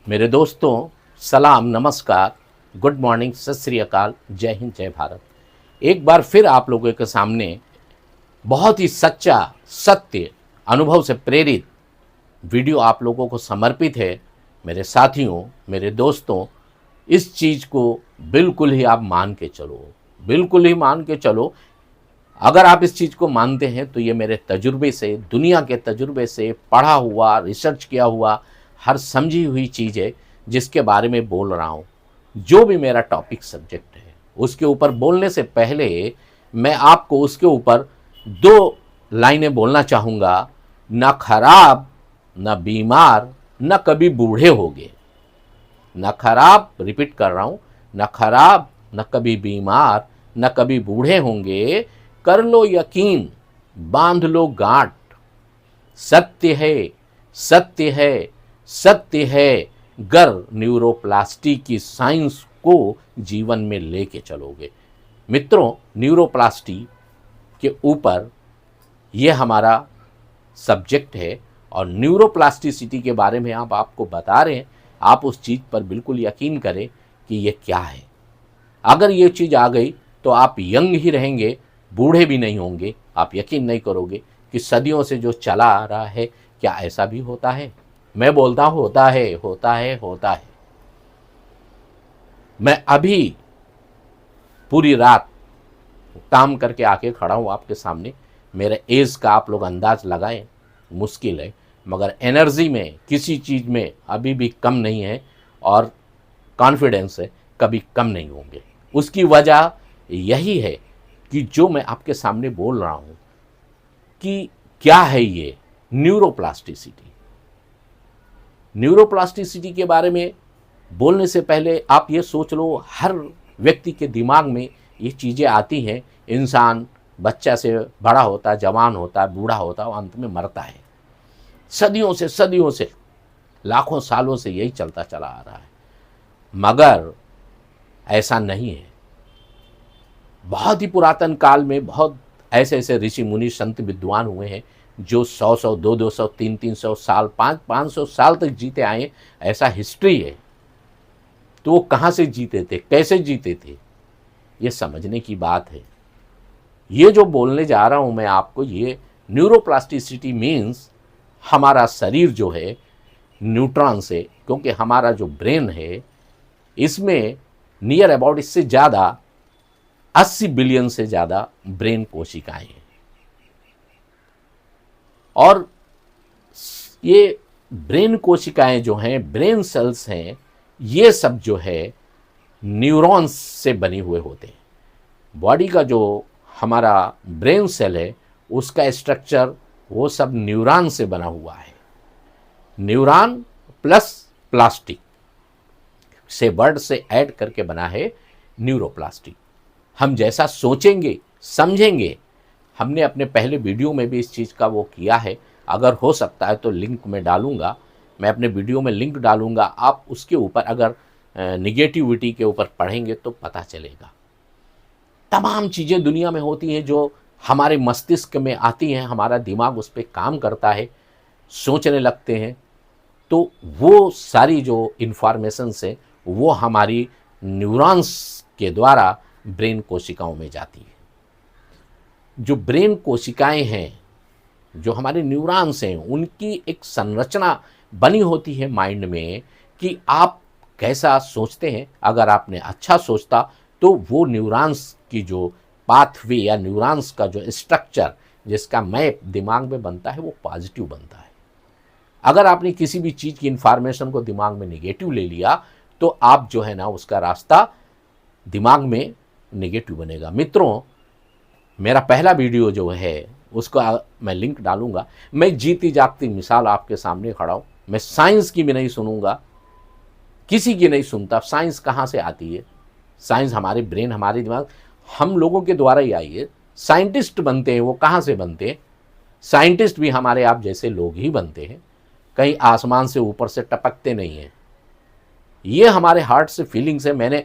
मेरे दोस्तों, सलाम, नमस्कार, गुड मॉर्निंग, सत श्री अकाल, जय हिंद, जय भारत। एक बार फिर आप लोगों के सामने बहुत ही सच्चा, सत्य, अनुभव से प्रेरित वीडियो आप लोगों को समर्पित है। मेरे साथियों, मेरे दोस्तों, इस चीज़ को बिल्कुल ही आप मान के चलो, बिल्कुल ही मान के चलो। अगर आप इस चीज़ को मानते हैं तो ये मेरे तजुर्बे से, दुनिया के तजुर्बे से पढ़ा हुआ, रिसर्च किया हुआ, हर समझी हुई चीज़ है जिसके बारे में बोल रहा हूँ। जो भी मेरा टॉपिक सब्जेक्ट है उसके ऊपर बोलने से पहले मैं आपको उसके ऊपर दो लाइनें बोलना चाहूँगा। न खराब, न बीमार, न कभी बूढ़े होगे। न खराब, रिपीट कर रहा हूँ, न खराब, न कभी बीमार, न कभी बूढ़े होंगे। कर लो यकीन, बांध लो गांठ। सत्य है, सत्य है, सत्य है। गर न्यूरोप्लास्टी की साइंस को जीवन में लेके चलोगे। मित्रों, न्यूरोप्लास्टी के ऊपर ये हमारा सब्जेक्ट है और न्यूरोप्लास्टिसिटी के बारे में आपको बता रहे हैं। आप उस चीज़ पर बिल्कुल यकीन करें कि ये क्या है। अगर ये चीज़ आ गई तो आप यंग ही रहेंगे, बूढ़े भी नहीं होंगे। आप यकीन नहीं करोगे कि सदियों से जो चला आ रहा है, क्या ऐसा भी होता है? मैं बोलता हूँ होता है, होता है, होता है। मैं अभी पूरी रात काम करके आके खड़ा हूँ आपके सामने। मेरे एज का आप लोग अंदाज लगाएं, मुश्किल है, मगर एनर्जी में, किसी चीज़ में अभी भी कम नहीं है और कॉन्फिडेंस है, कभी कम नहीं होंगे। उसकी वजह यही है कि जो मैं आपके सामने बोल रहा हूँ कि क्या है ये न्यूरोप्लास्टिसिटी। न्यूरोप्लास्टिसिटी के बारे में बोलने से पहले आप ये सोच लो, हर व्यक्ति के दिमाग में ये चीज़ें आती हैं। इंसान बच्चा से बड़ा होता है, जवान होता है, बूढ़ा होता है, अंत में मरता है। सदियों से, लाखों सालों से यही चलता चला आ रहा है, मगर ऐसा नहीं है। बहुत ही पुरातन काल में बहुत ऐसे ऐसे ऋषि मुनि संत विद्वान हुए हैं जो 100 200 300 साल 500 साल तक जीते आए। ऐसा हिस्ट्री है। तो वो कहाँ से जीते थे, कैसे जीते थे, ये समझने की बात है। ये जो बोलने जा रहा हूँ मैं आपको, ये न्यूरोप्लास्टिसिटी मीन्स हमारा शरीर जो है न्यूट्रॉन से, क्योंकि हमारा जो ब्रेन है इसमें नियर अबाउट, इससे ज़्यादा 80 बिलियन से ज़्यादा ब्रेन कोशिकाएं हैं। और ये ब्रेन कोशिकाएं जो हैं, ब्रेन सेल्स हैं, ये सब जो है न्यूरॉन्स से बने हुए होते हैं। बॉडी का जो हमारा ब्रेन सेल है उसका स्ट्रक्चर वो सब न्यूरॉन से बना हुआ है। न्यूरॉन प्लस प्लास्टिक से, वर्ड से ऐड करके बना है न्यूरोप्लास्टिक। हम जैसा सोचेंगे, समझेंगे। हमने अपने पहले वीडियो में भी इस चीज़ का वो किया है। अगर हो सकता है तो लिंक में डालूंगा, मैं अपने वीडियो में लिंक डालूंगा। आप उसके ऊपर अगर निगेटिविटी के ऊपर पढ़ेंगे तो पता चलेगा। तमाम चीज़ें दुनिया में होती हैं जो हमारे मस्तिष्क में आती हैं, हमारा दिमाग उस पर काम करता है, सोचने लगते हैं, तो वो सारी जो इन्फॉर्मेशंस है वो हमारी न्यूरॉन्स के द्वारा ब्रेन कोशिकाओं में जाती है। जो ब्रेन कोशिकाएं हैं, जो हमारे न्यूरॉन्स हैं, उनकी एक संरचना बनी होती है माइंड में कि आप कैसा सोचते हैं। अगर आपने अच्छा सोचता तो वो न्यूरॉन्स की जो पाथवे या न्यूरॉन्स का जो स्ट्रक्चर, जिसका मैप दिमाग में बनता है, वो पॉजिटिव बनता है। अगर आपने किसी भी चीज़ की इन्फॉर्मेशन को दिमाग में नेगेटिव ले लिया तो आप जो है ना, उसका रास्ता दिमाग में नेगेटिव बनेगा। मित्रों, मेरा पहला वीडियो जो है उसका मैं लिंक डालूंगा। मैं जीती जागती मिसाल आपके सामने खड़ा हूँ। मैं साइंस की भी नहीं सुनूंगा, किसी की नहीं सुनता। साइंस कहाँ से आती है? साइंस हमारे ब्रेन, हमारे दिमाग, हम लोगों के द्वारा ही आई है। साइंटिस्ट बनते हैं, वो कहाँ से बनते हैं? साइंटिस्ट भी हमारे आप जैसे लोग ही बनते हैं, कहीं आसमान से ऊपर से टपकते नहीं हैं। ये हमारे हार्ट से फीलिंग्स है। मैंने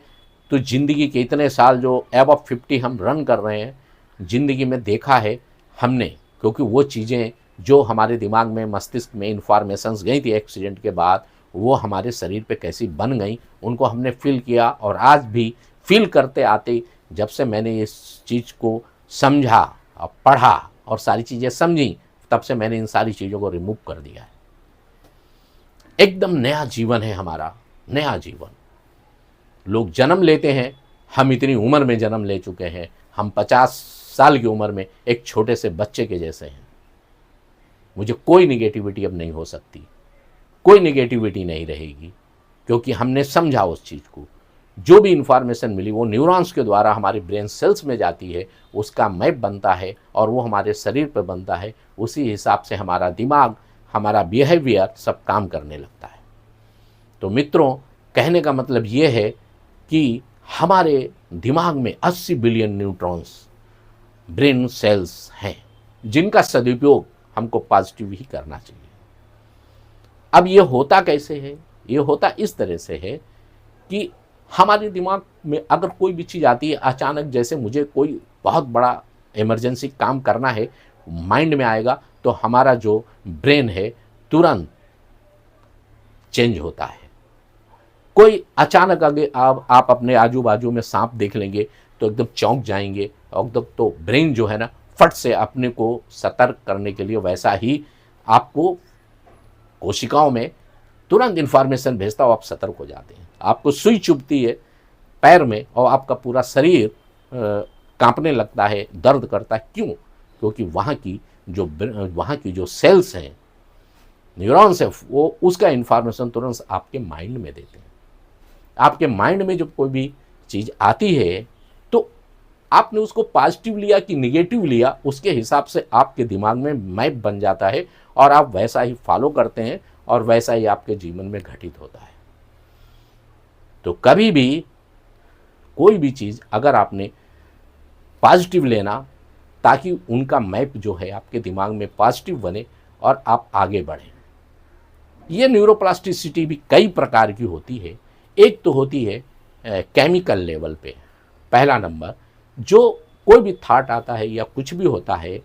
तो ज़िंदगी के इतने साल जो एबव 50 हम रन कर रहे हैं, ज़िंदगी में देखा है हमने, क्योंकि वो चीज़ें जो हमारे दिमाग में, मस्तिष्क में इन्फॉर्मेशंस गई थी एक्सीडेंट के बाद, वो हमारे शरीर पे कैसी बन गई, उनको हमने फील किया और आज भी फील करते आते। जब से मैंने इस चीज़ को समझा और पढ़ा और सारी चीज़ें समझी, तब से मैंने इन सारी चीज़ों को रिमूव कर दिया है। एकदम नया जीवन है हमारा, नया जीवन। लोग जन्म लेते हैं, हम इतनी उम्र में जन्म ले चुके हैं, हम 50 साल की उम्र में एक छोटे से बच्चे के जैसे हैं। मुझे कोई निगेटिविटी अब नहीं हो सकती, कोई निगेटिविटी नहीं रहेगी, क्योंकि हमने समझा उस चीज़ को। जो भी इंफॉर्मेशन मिली वो न्यूरॉन्स के द्वारा हमारे ब्रेन सेल्स में जाती है, उसका मैप बनता है और वो हमारे शरीर पर बनता है। उसी हिसाब से हमारा दिमाग, हमारा बिहेवियर सब काम करने लगता है। तो मित्रों, कहने का मतलब ये है कि हमारे दिमाग में 80 बिलियन न्यूट्रॉन्स ब्रेन सेल्स हैं, जिनका सदुपयोग हमको पॉजिटिव ही करना चाहिए। अब ये होता कैसे है? ये होता इस तरह से है कि हमारे दिमाग में अगर कोई भी चीज़ आती है अचानक, जैसे मुझे कोई बहुत बड़ा इमरजेंसी काम करना है, माइंड में आएगा तो हमारा जो ब्रेन है तुरंत चेंज होता है। कोई अचानक आगे आप अपने आजू बाजू में सांप देख लेंगे तो एकदम चौंक जाएंगे, एकदम तो ब्रेन जो है ना फट से अपने को सतर्क करने के लिए वैसा ही आपको कोशिकाओं में तुरंत इन्फॉर्मेशन भेजता हो, आप सतर्क हो जाते हैं। आपको सुई चुभती है पैर में और आपका पूरा शरीर कांपने लगता है, दर्द करता है। क्यों? क्योंकि वहाँ की जो सेल्स हैं, न्यूरॉन्स है, वो उसका इन्फॉर्मेशन तुरंत आपके माइंड में देते हैं। आपके माइंड में जब कोई भी चीज़ आती है तो आपने उसको पॉजिटिव लिया कि निगेटिव लिया, उसके हिसाब से आपके दिमाग में मैप बन जाता है और आप वैसा ही फॉलो करते हैं और वैसा ही आपके जीवन में घटित होता है। तो कभी भी कोई भी चीज़ अगर आपने पॉजिटिव लेना, ताकि उनका मैप जो है आपके दिमाग में पॉजिटिव बने और आप आगे बढ़ें। ये न्यूरोप्लास्टिसिटी भी कई प्रकार की होती है। एक तो होती है केमिकल लेवल पे। पहला नंबर, जो कोई भी थॉट आता है या कुछ भी होता है,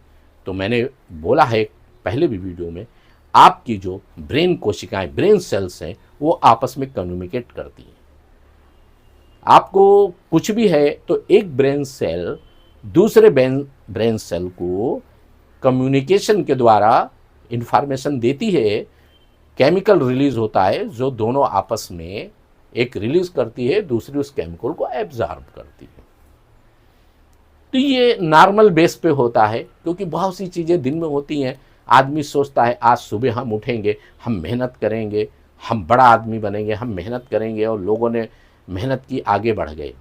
तो मैंने बोला है पहले भी वीडियो में, आपकी जो ब्रेन कोशिकाएं, ब्रेन सेल्स हैं, वो आपस में कम्युनिकेट करती हैं। आपको कुछ भी है तो एक ब्रेन सेल दूसरे ब्रेन सेल को कम्युनिकेशन के द्वारा इंफॉर्मेशन देती है। केमिकल रिलीज होता है जो दोनों आपस में एक रिलीज करती है, दूसरी उस केमिकल को एब्जॉर्ब करती है। तो ये नॉर्मल बेस पे होता है, क्योंकि बहुत सी चीज़ें दिन में होती हैं। आदमी सोचता है आज सुबह हम उठेंगे, हम मेहनत करेंगे, हम बड़ा आदमी बनेंगे, हम मेहनत करेंगे, और लोगों ने मेहनत की, आगे बढ़ गए,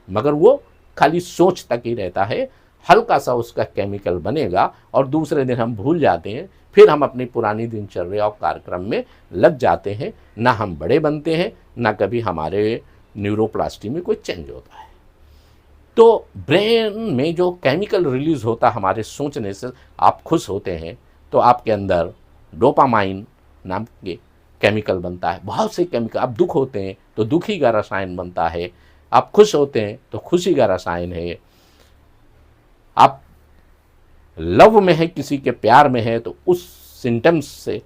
मगर वो खाली सोच तक ही रहता है। हल्का सा उसका केमिकल बनेगा और दूसरे दिन हम भूल जाते हैं, फिर हम अपनी पुरानी दिनचर्या और कार्यक्रम में लग जाते हैं। ना हम बड़े बनते हैं, ना कभी हमारे न्यूरोप्लास्टी में कोई चेंज होता है। तो ब्रेन में जो केमिकल रिलीज होता है हमारे सोचने से, आप खुश होते हैं तो आपके अंदर डोपामाइन नाम के केमिकल बनता है। बहुत से केमिकल, आप दुख होते हैं तो दुखी का रसायन बनता है, आप खुश होते हैं तो खुशी का रसायन है, आप लव में है, किसी के प्यार में है, तो उस सिम्टम्स से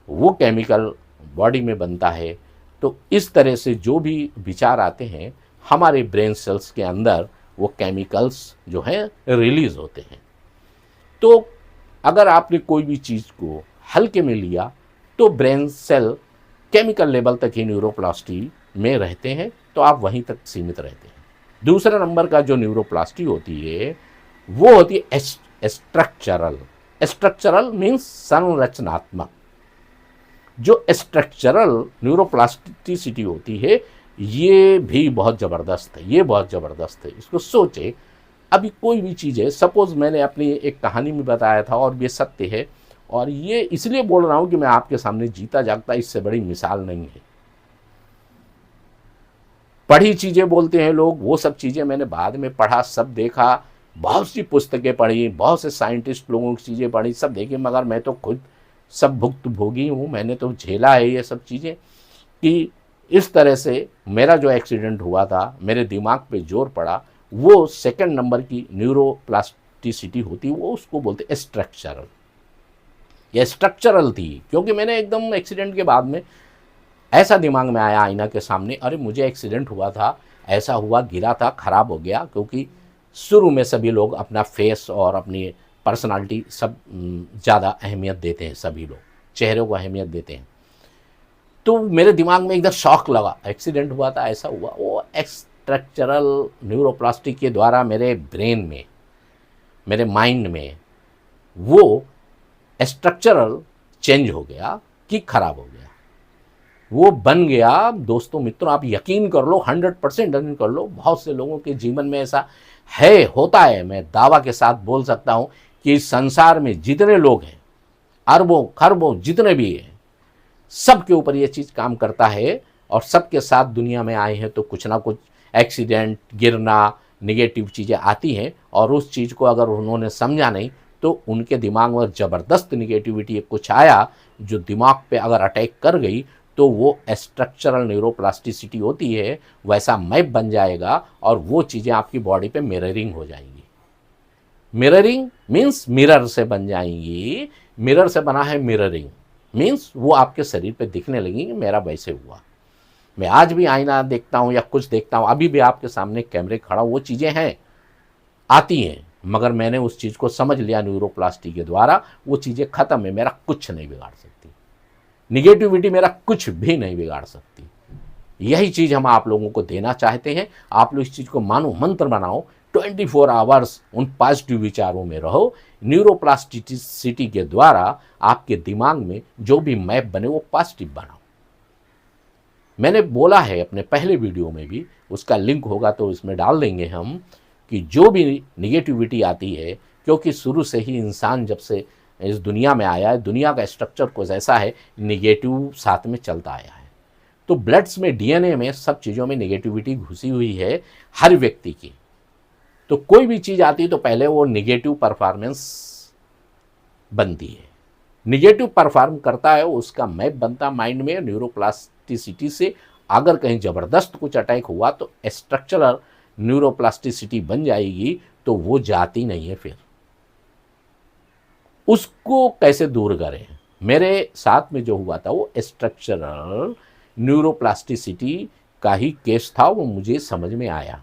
वो केमिकल बॉडी में बनता है। तो इस तरह से जो भी विचार आते हैं हमारे ब्रेन सेल्स के अंदर, वो केमिकल्स जो हैं रिलीज होते हैं। तो अगर आपने कोई भी चीज़ को हल्के में लिया तो ब्रेन सेल केमिकल लेवल तक ही न्यूरोप्लास्टी में रहते हैं, तो आप वहीं तक सीमित रहते हैं। दूसरा नंबर का जो न्यूरोप्लास्टी होती है वो होती है स्ट्रक्चरल। स्ट्रक्चरल मीन्स संरचनात्मक। जो स्ट्रक्चरल न्यूरोप्लास्टिसिटी होती है ये भी बहुत ज़बरदस्त है, ये बहुत ज़बरदस्त है। इसको सोचे, अभी कोई भी चीज़ है, सपोज़ मैंने अपनी एक कहानी में बताया था और ये सत्य है, और ये इसलिए बोल रहा हूँ कि मैं आपके सामने जीता जागता, इससे बड़ी मिसाल नहीं है। पढ़ी चीज़ें बोलते हैं लोग, वो सब चीज़ें मैंने बाद में पढ़ा, सब देखा, बहुत सी पुस्तकें पढ़ी, बहुत से साइंटिस्ट लोगों की चीज़ें पढ़ी, सब देखी, मगर मैं तो खुद सब भुक्तभोगी हूँ। मैंने तो झेला है ये सब चीज़ें, कि इस तरह से मेरा जो एक्सीडेंट हुआ था, मेरे दिमाग पे जोर पड़ा, वो सेकंड नंबर की न्यूरोप्लास्टिसिटी होती, वो उसको बोलते स्ट्रक्चरल। ये स्ट्रक्चरल थी क्योंकि मैंने एकदम एक्सीडेंट के बाद में ऐसा दिमाग में आया आईना के सामने, अरे मुझे एक्सीडेंट हुआ था, ऐसा हुआ, गिरा था, खराब हो गया। क्योंकि शुरू में सभी लोग अपना फेस और अपनी पर्सनालिटी सब ज़्यादा अहमियत देते हैं, सभी लोग चेहरे को अहमियत देते हैं। तो मेरे दिमाग में एकदम शॉक लगा, एक्सीडेंट हुआ था, ऐसा हुआ। वो स्ट्रक्चरल न्यूरोप्लास्टिक के द्वारा मेरे ब्रेन में, मेरे माइंड में वो स्ट्रक्चरल चेंज हो गया कि खराब हो गया, वो बन गया। दोस्तों मित्रों, आप यकीन कर लो, 100% यकीन कर लो, बहुत से लोगों के जीवन में ऐसा है, होता है। मैं दावा के साथ बोल सकता हूं कि इस संसार में जितने लोग हैं, अरबों खरबों जितने भी हैं, सबके ऊपर ये चीज़ काम करता है। और सबके साथ दुनिया में आए हैं तो कुछ ना कुछ एक्सीडेंट, गिरना, निगेटिव चीज़ें आती हैं। और उस चीज़ को अगर उन्होंने समझा नहीं तो उनके दिमाग में ज़बरदस्त निगेटिविटी कुछ आया जो दिमाग पे अगर अटैक कर गई तो वो स्ट्रक्चरल न्यूरोप्लास्टिसिटी होती है, वैसा मैप बन जाएगा और वो चीज़ें आपकी बॉडी पे मिररिंग हो जाएंगी। मिररिंग मीन्स मिरर से बन जाएंगी, मिरर से बना है मिररिंग, मीन्स वो आपके शरीर पे दिखने लगेंगी, मेरा वैसे हुआ। मैं आज भी आईना देखता हूँ या कुछ देखता हूँ, अभी भी आपके सामने कैमरे खड़ा, वो चीज़ें हैं, आती हैं, मगर मैंने उस चीज़ को समझ लिया न्यूरोप्लास्टी के द्वारा, वो चीज़ें ख़त्म है, मेरा कुछ नहीं बिगाड़ सकती, निगेटिविटी मेरा कुछ भी नहीं बिगाड़ सकती। यही चीज़ हम आप लोगों को देना चाहते हैं। आप लोग इस चीज़ को मानो, मंत्र बनाओ, 24 आवर्स उन पॉजिटिव विचारों में रहो। न्यूरोप्लास्टिसिटी के द्वारा आपके दिमाग में जो भी मैप बने वो पॉजिटिव बनाओ। मैंने बोला है अपने पहले वीडियो में भी, उसका लिंक होगा तो इसमें डाल देंगे हम, कि जो भी निगेटिविटी आती है, क्योंकि शुरू से ही इंसान जब से इस दुनिया में आया है, दुनिया का स्ट्रक्चर कुछ ऐसा है, निगेटिव साथ में चलता आया है। तो ब्लड्स में, डीएनए में, सब चीज़ों में निगेटिविटी घुसी हुई है हर व्यक्ति की। तो कोई भी चीज़ आती है तो पहले वो निगेटिव परफॉर्मेंस बनती है, निगेटिव परफॉर्म करता है, उसका मैप बनता माइंड में। न्यूरोप्लास्टिसिटी से अगर कहीं ज़बरदस्त कुछ अटैक हुआ तो स्ट्रक्चरल न्यूरोप्लास्टिसिटी बन जाएगी, तो वो जाती नहीं है। फिर उसको कैसे दूर करें? मेरे साथ में जो हुआ था वो स्ट्रक्चरल न्यूरोप्लास्टिसिटी का ही केस था, वो मुझे समझ में आया,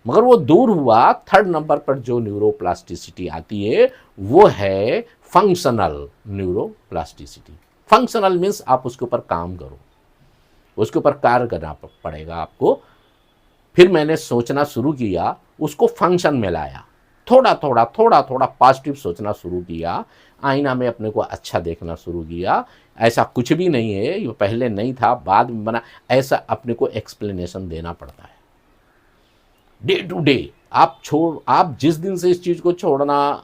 मगर वो दूर हुआ। 3rd नंबर पर जो न्यूरोप्लास्टिसिटी आती है वो है फंक्शनल न्यूरोप्लास्टिसिटी। फंक्शनल मीन्स आप उसके ऊपर काम करो, उसके ऊपर कार्य करना पड़ेगा आपको। फिर मैंने सोचना शुरू किया, उसको फंक्शन में लाया, थोड़ा थोड़ा पॉजिटिव सोचना शुरू किया, आईना में अपने को अच्छा देखना शुरू किया। ऐसा कुछ भी नहीं है, ये पहले नहीं था, बाद में बना, ऐसा अपने को एक्सप्लेनेशन देना पड़ता है। डे टू डे आप जिस दिन से इस चीज़ को छोड़ना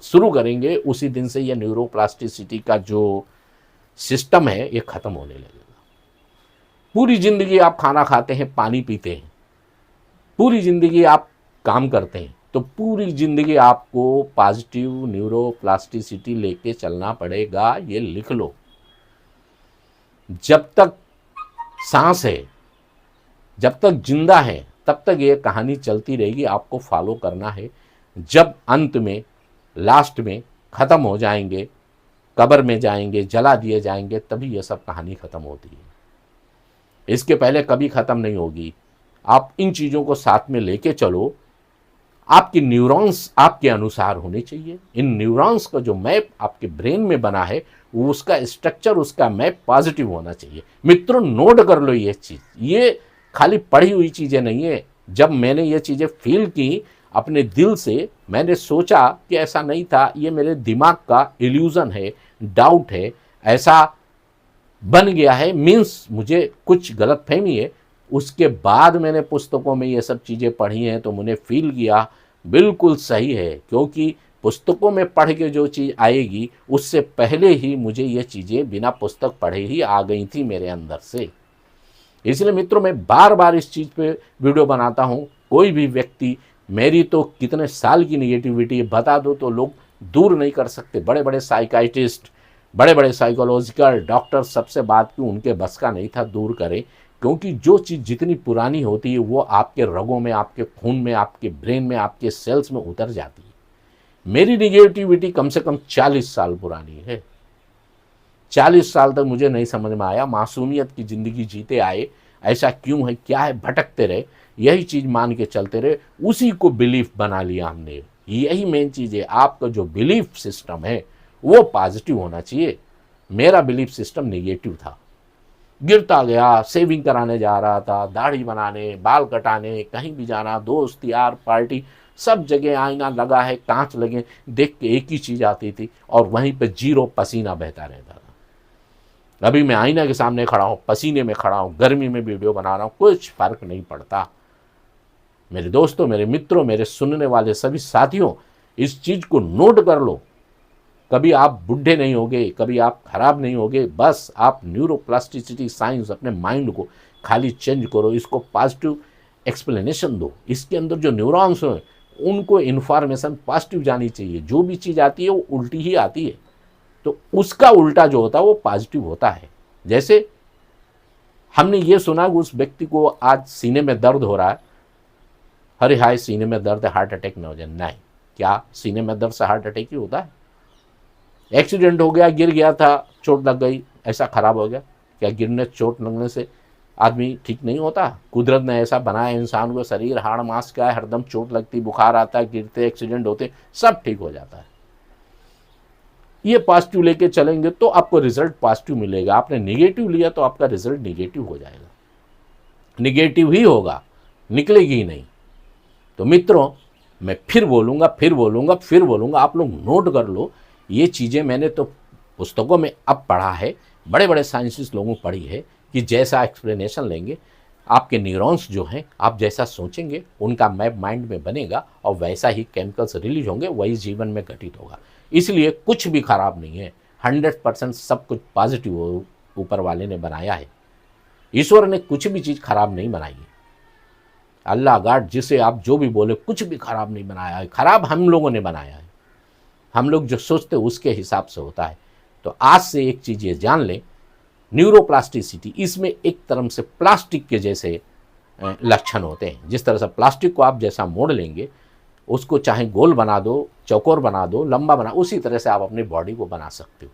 शुरू करेंगे, उसी दिन से ये न्यूरोप्लास्टिसिटी का जो सिस्टम है ये ख़त्म होने लगेगा। पूरी ज़िंदगी आप खाना खाते हैं, पानी पीते हैं, पूरी ज़िंदगी आप काम करते हैं, तो पूरी ज़िंदगी आपको पॉजिटिव न्यूरोप्लास्टिसिटी लेके चलना पड़ेगा। ये लिख लो, जब तक सांस है, जब तक जिंदा है, तब तक ये कहानी चलती रहेगी, आपको फॉलो करना है। जब अंत में, लास्ट में ख़त्म हो जाएंगे, कब्र में जाएंगे, जला दिए जाएंगे, तभी ये सब कहानी ख़त्म होती है। इसके पहले कभी ख़त्म नहीं होगी। आप इन चीज़ों को साथ में लेके चलो। आपकी न्यूरॉन्स आपके अनुसार होने चाहिए। इन न्यूरॉन्स का जो मैप आपके ब्रेन में बना है, वो उसका स्ट्रक्चर, उसका मैप पॉजिटिव होना चाहिए। मित्रों, नोट कर लो ये चीज़, ये खाली पढ़ी हुई चीज़ें नहीं है। जब मैंने ये चीज़ें फील की अपने दिल से, मैंने सोचा कि ऐसा नहीं था, ये मेरे दिमाग का इल्यूज़न है, डाउट है, ऐसा बन गया है, मीन्स मुझे कुछ गलतफहमी है। उसके बाद मैंने पुस्तकों में ये सब चीज़ें पढ़ी हैं तो मैंने फील किया बिल्कुल सही है, क्योंकि पुस्तकों में पढ़ के जो चीज़ आएगी, उससे पहले ही मुझे ये चीज़ें बिना पुस्तक पढ़े ही आ गई थी मेरे अंदर से। इसलिए मित्रों, मैं बार बार इस चीज़ पे वीडियो बनाता हूँ। कोई भी व्यक्ति, मेरी तो कितने साल की निगेटिविटी बता दो तो लोग दूर नहीं कर सकते। बड़े बड़े साइकाइट्रिस्ट, बड़े बड़े साइकोलॉजिकल डॉक्टर सबसे बात की, उनके बस का नहीं था दूर करें, क्योंकि जो चीज़ जितनी पुरानी होती है वो आपके रगों में, आपके खून में, आपके ब्रेन में, आपके सेल्स में उतर जाती है। मेरी निगेटिविटी कम से कम 40 साल पुरानी है, 40 साल तक मुझे नहीं समझ में आया, मासूमियत की ज़िंदगी जीते आए, ऐसा क्यों है, क्या है, भटकते रहे, यही चीज़ मान के चलते रहे, उसी को बिलीफ बना लिया हमने। यही मेन चीज़ है, आपका जो बिलीफ सिस्टम है वो पॉजिटिव होना चाहिए। मेरा बिलीफ सिस्टम नेगेटिव था, गिरता गया, सेविंग कराने जा रहा था, दाढ़ी बनाने, बाल कटाने, कहीं भी जाना, दोस्त यार पार्टी, सब जगह आईना लगा है, कांच लगे, देख के एक ही चीज़ आती थी और वहीं पे जीरो पसीना बहता रहता था। अभी मैं आईना के सामने खड़ा हूँ, पसीने में खड़ा हूँ, गर्मी में वीडियो बना रहा हूँ, कुछ फर्क नहीं पड़ता। मेरे दोस्तों, मेरे मित्रों, मेरे सुनने वाले सभी साथियों, इस चीज़ को नोट कर लो। कभी आप बुढ़े नहीं होगे, कभी आप खराब नहीं होगे, बस आप न्यूरोप्लास्टिसिटी साइंस अपने माइंड को खाली चेंज करो, इसको पॉजिटिव एक्सप्लेनेशन दो। इसके अंदर जो न्यूरॉन्स हैं उनको इन्फॉर्मेशन पॉजिटिव जानी चाहिए। जो भी चीज़ आती है वो उल्टी ही आती है, तो उसका उल्टा जो होता है वो पॉजिटिव होता है। जैसे हमने ये सुना कि उस व्यक्ति को आज सीने में दर्द हो रहा है, अरे हाय सीने में दर्द है, हार्ट अटैक न हो जाए। नहीं, क्या सीने में दर्द से हार्ट अटैक ही होता है? एक्सीडेंट हो गया, गिर गया था, चोट लग गई, ऐसा खराब हो गया, क्या गिरने चोट लगने से आदमी ठीक नहीं होता? कुदरत ने ऐसा बनाया इंसान को, शरीर हाड़ मांस का है, हरदम चोट लगती, बुखार आता है, गिरते, एक्सीडेंट होते, सब ठीक हो जाता है। ये पॉजिटिव लेके चलेंगे तो आपको रिजल्ट पॉजिटिव मिलेगा। आपने निगेटिव लिया तो आपका रिजल्ट निगेटिव हो जाएगा, निगेटिव ही होगा, निकलेगी ही नहीं। तो मित्रों, मैं फिर बोलूँगा, आप लोग नोट कर लो। ये चीज़ें मैंने तो पुस्तकों में अब पढ़ा है, बड़े बड़े साइंटिस्ट लोगों पढ़ी है कि जैसा एक्सप्लेनेशन लेंगे, आपके न्यूरॉन्स जो हैं, आप जैसा सोचेंगे उनका मैप माइंड में बनेगा और वैसा ही केमिकल्स रिलीज होंगे, वही जीवन में घटित होगा। इसलिए कुछ भी खराब नहीं है, 100% सब कुछ पॉजिटिव ऊपर वाले ने बनाया है। ईश्वर ने कुछ भी चीज़ खराब नहीं बनाई है। अल्लाह गॉड जिसे आप जो भी बोले, कुछ भी खराब नहीं बनाया है, खराब हम लोगों ने बनाया है। हम लोग जो सोचते उसके हिसाब से होता है। तो आज से एक चीज़ ये जान लें, न्यूरोप्लास्टिसिटी, इसमें एक तरह से प्लास्टिक के जैसे लक्षण होते हैं। जिस तरह से प्लास्टिक को आप जैसा मोड़ लेंगे, उसको चाहे गोल बना दो, चौकोर बना दो, लंबा बना, उसी तरह से आप अपनी बॉडी को बना सकते हो।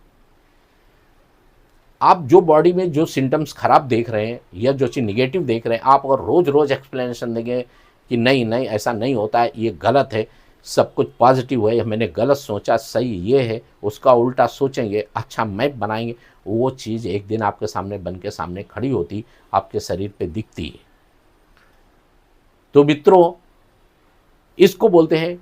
आप जो बॉडी में जो सिम्टम्स खराब देख रहे हैं या जो चीज़ निगेटिव देख रहे हैं, आप अगर रोज़ रोज़ एक्सप्लेनेशन देंगे कि नहीं नहीं ऐसा नहीं होता है, ये गलत है, सब कुछ पॉजिटिव है, मैंने गलत सोचा, सही ये है, उसका उल्टा सोचेंगे, अच्छा मैप बनाएंगे, वो चीज़ एक दिन आपके सामने बन के सामने खड़ी होती, आपके शरीर पे दिखती है। तो मित्रों, इसको बोलते हैं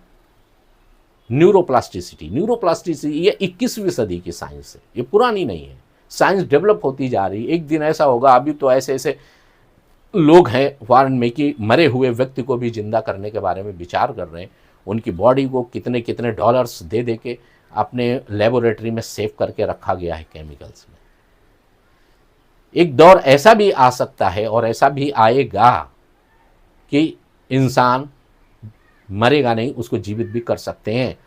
न्यूरोप्लास्टिसिटी। न्यूरोप्लास्टिसिटी ये 21वीं सदी की साइंस है, ये पुरानी नहीं है। साइंस डेवलप होती जा रही है, एक दिन ऐसा होगा। अभी तो ऐसे ऐसे लोग हैं फॉरेन में कि मरे हुए व्यक्ति को भी जिंदा करने के बारे में विचार कर रहे हैं। उनकी बॉडी को कितने कितने डॉलर्स दे दे के अपने लेबोरेटरी में सेव करके रखा गया है केमिकल्स में। एक दौर ऐसा भी आ सकता है और ऐसा भी आएगा कि इंसान मरेगा नहीं, उसको जीवित भी कर सकते हैं।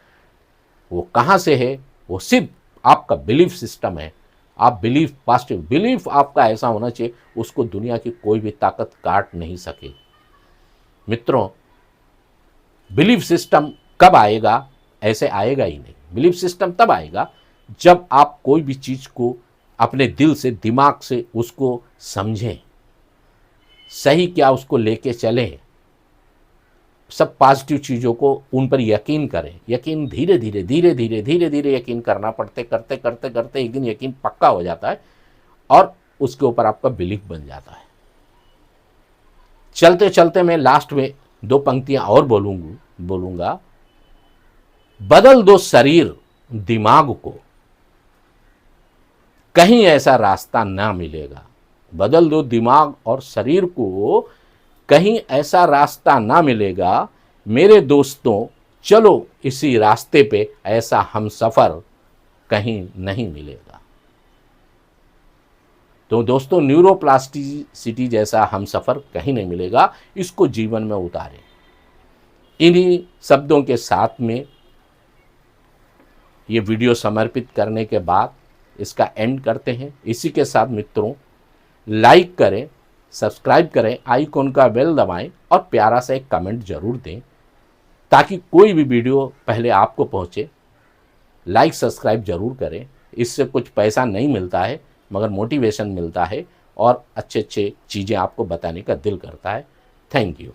वो कहाँ से है? वो सिर्फ आपका बिलीफ सिस्टम है। आप बिलीफ, पॉजिटिव बिलीफ आपका ऐसा होना चाहिए, उसको दुनिया की कोई भी ताकत काट नहीं सके। मित्रों, बिलीफ सिस्टम कब आएगा? ऐसे आएगा ही नहीं। बिलीफ सिस्टम तब आएगा जब आप कोई भी चीज़ को अपने दिल से, दिमाग से उसको समझें, सही क्या उसको लेके चलें, सब पॉजिटिव चीज़ों को उन पर यकीन करें। यकीन धीरे धीरे धीरे धीरे धीरे धीरे यकीन करना पड़ते, करते करते करते एक दिन यकीन पक्का हो जाता है और उसके ऊपर आपका बिलीफ बन जाता है। चलते चलते मैं लास्ट में 2 पंक्तियां और बोलूंगा। बदल दो शरीर दिमाग को, कहीं ऐसा रास्ता ना मिलेगा। बदल दो दिमाग और शरीर को, कहीं ऐसा रास्ता ना मिलेगा। मेरे दोस्तों, चलो इसी रास्ते पे, ऐसा हम सफ़र कहीं नहीं मिलेगा। तो दोस्तों, न्यूरोप्लास्टिसिटी जैसा हम सफ़र कहीं नहीं मिलेगा, इसको जीवन में उतारें। इन्हीं शब्दों के साथ में ये वीडियो समर्पित करने के बाद इसका एंड करते हैं। इसी के साथ मित्रों, लाइक करें, सब्सक्राइब करें, आइकॉन का बेल दबाएं और प्यारा सा एक कमेंट ज़रूर दें ताकि कोई भी वीडियो पहले आपको पहुंचे। लाइक सब्सक्राइब ज़रूर करें। इससे कुछ पैसा नहीं मिलता है, मगर मोटिवेशन मिलता है और अच्छे अच्छे चीज़ें आपको बताने का दिल करता है। Thank you.